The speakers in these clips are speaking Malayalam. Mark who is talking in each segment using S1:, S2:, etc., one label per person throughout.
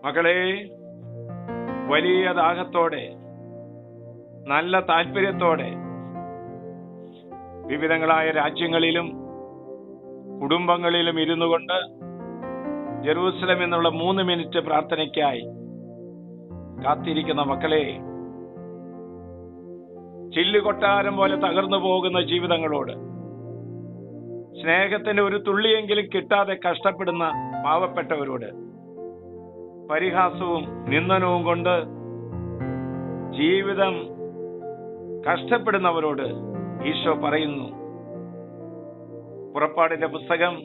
S1: മക്കളെ, വലിയ ദാഹത്തോടെ, നല്ല താല്പര്യത്തോടെ വിവിധങ്ങളായ രാജ്യങ്ങളിലും കുടുംബങ്ങളിലും ഇരുന്നു കൊണ്ട് ജെറൂസലം എന്നുള്ള 3 മിനിറ്റ് പ്രാർത്ഥനയ്ക്കായി കാത്തിരിക്കുന്ന മക്കളെ, ചില്ലുകൊട്ടാരം പോലെ തകർന്നു പോകുന്ന ജീവിതങ്ങളോട്, സ്നേഹത്തിന്റെ ഒരു തുള്ളിയെങ്കിലും കിട്ടാതെ കഷ്ടപ്പെടുന്ന പാവപ്പെട്ടവരോട്, പരിഹാസവും നിന്ദനവും കൊണ്ട് ജീവിതം കഷ്ടപ്പെടുന്നവരോട് ഈശോ പറയുന്നു. പുറപ്പാടിന്റെ പുസ്തകം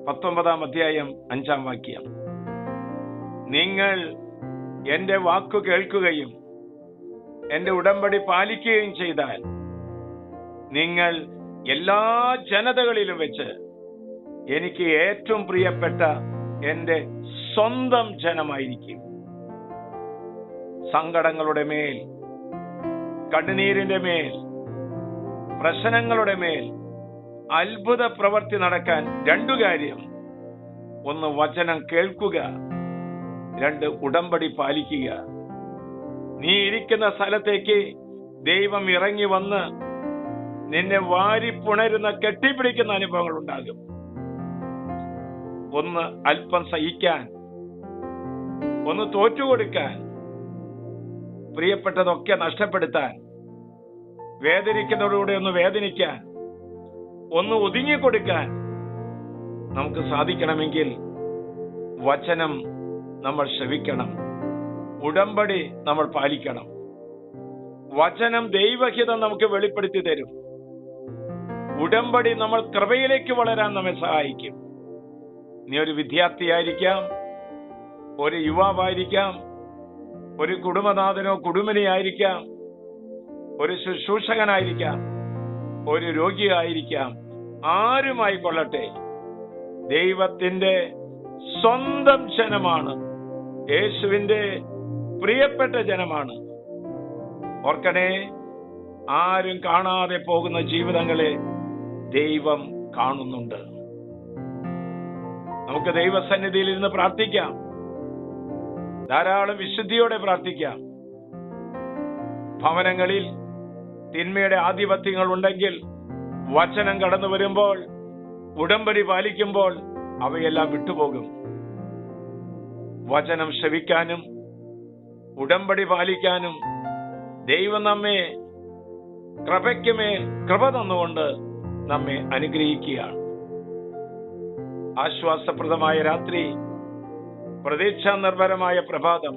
S1: 19 അധ്യായം 5 വാക്യം, നിങ്ങൾ എന്റെ വാക്കു കേൾക്കുകയും എന്റെ ഉടമ്പടി പാലിക്കുകയും ചെയ്താൽ നിങ്ങൾ എല്ലാ ജനതകളിലും വെച്ച് എനിക്ക് ഏറ്റവും പ്രിയപ്പെട്ട എന്റെ സ്വന്തം ജനമായിരിക്കും. സങ്കടങ്ങളുടെ മേൽ, കണ്ണുനീരിന്റെ മേൽ, പ്രശ്നങ്ങളുടെ മേൽ അത്ഭുത പ്രവൃത്തി നടക്കാൻ 2 കാര്യം: 1 വചനം കേൾക്കുക, 2 ഉടമ്പടി പാലിക്കുക. നീ ഇരിക്കുന്ന സ്ഥലത്തേക്ക് ദൈവം ഇറങ്ങി വന്ന് നിന്നെ വാരിപ്പുണരുന്ന, കെട്ടിപ്പിടിക്കുന്ന അനുഭവങ്ങൾ ഉണ്ടാകും. 1 അല്പം സഹിക്കാൻ, 1 തോറ്റുകൊടുക്കാൻ, പ്രിയപ്പെട്ടതൊക്കെ നഷ്ടപ്പെടുത്താൻ, വേദനിക്കുന്നതോടെ 1 വേദനിക്കാൻ, 1 ഒതുങ്ങിക്കൊടുക്കാൻ നമുക്ക് സാധിക്കണമെങ്കിൽ വചനം നമ്മൾ ശ്രവിക്കണം, ഉടമ്പടി നമ്മൾ പാലിക്കണം. വചനം ദൈവഹിതം നമുക്ക് വെളിപ്പെടുത്തി തരും. ഉടമ്പടി നമ്മൾ കൃപയിലേക്ക് വളരാൻ നമ്മെ സഹായിക്കും. നീ ഒരു വിദ്യാർത്ഥിയായിരിക്കാം, ഒരു യുവാവായിരിക്കാം, ഒരു കുടുംബനാഥനോ കുടുംബിനിയായിരിക്കാം, ഒരു ശുശ്രൂഷകനായിരിക്കാം, ഒരു രോഗിയായിരിക്കാം, ആരുമായി കൊള്ളട്ടെ, ദൈവത്തിന്റെ സ്വന്തം ജനമാണ്, യേശുവിന്റെ പ്രിയപ്പെട്ട ജനമാണ്. ഓർക്കണേ, ആരും കാണാതെ പോകുന്ന ജീവിതങ്ങളെ ദൈവം കാണുന്നുണ്ട്. നമുക്ക് ദൈവസന്നിധിയിൽ ഇരുന്ന് പ്രാർത്ഥിക്കാം, ധാരാളം വിശുദ്ധിയോടെ പ്രാർത്ഥിക്കാം. ഭവനങ്ങളിൽ തിന്മയുടെ ആധിപത്യങ്ങൾ ഉണ്ടെങ്കിൽ വചനം കടന്നു വരുമ്പോൾ, ഉടമ്പടി പാലിക്കുമ്പോൾ അവയെല്ലാം വിട്ടുപോകും. വചനം ശ്രവിക്കാനും ഉടമ്പടി പാലിക്കാനും ദൈവം നമ്മെ കൃപ തന്നുകൊണ്ട് നമ്മെ അനുഗ്രഹിക്കുകയാണ്. ആശ്വാസപ്രദമായ രാത്രി, പ്രതീക്ഷാ നിർഭരമായ പ്രഭാതം,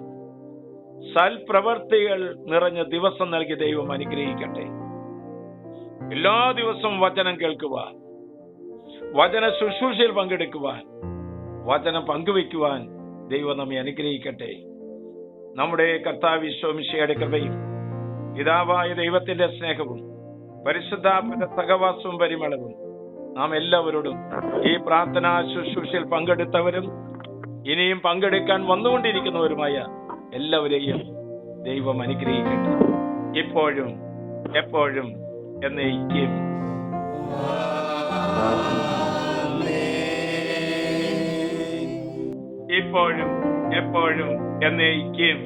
S1: സൽപ്രവർത്തികൾ നിറഞ്ഞ ദിവസം നൽകി ദൈവം അനുഗ്രഹിക്കട്ടെ. എല്ലാ ദിവസവും വചനം കേൾക്കുവാൻ, വചന ശുശ്രൂഷയിൽ പങ്കെടുക്കുവാൻ, വചനം പങ്കുവയ്ക്കുവാൻ ദൈവം നമ്മെ അനുഗ്രഹിക്കട്ടെ. നമ്മുടെ കർത്താവ് ഈശോ മിശിഹായുടെ കൃപയും പിതാവായ ദൈവത്തിന്റെ സ്നേഹവും പരിശുദ്ധാത്മാവിന്റെ സഹവാസവും പരിമളവും നാം എല്ലാവരോടും, ഈ പ്രാർത്ഥനാ ശുശ്രൂഷയിൽ പങ്കെടുത്തവരും ഇനിയും പങ്കെടുക്കാൻ വന്നുകൊണ്ടിരിക്കുന്നവരുമായ എല്ലാവരെയും ദൈവം അനുഗ്രഹിക്കട്ടെ, ഇപ്പോഴും എപ്പോഴും എന്നേക്കും. ഇപ്പോഴും എപ്പോഴും എന്നേക്കും.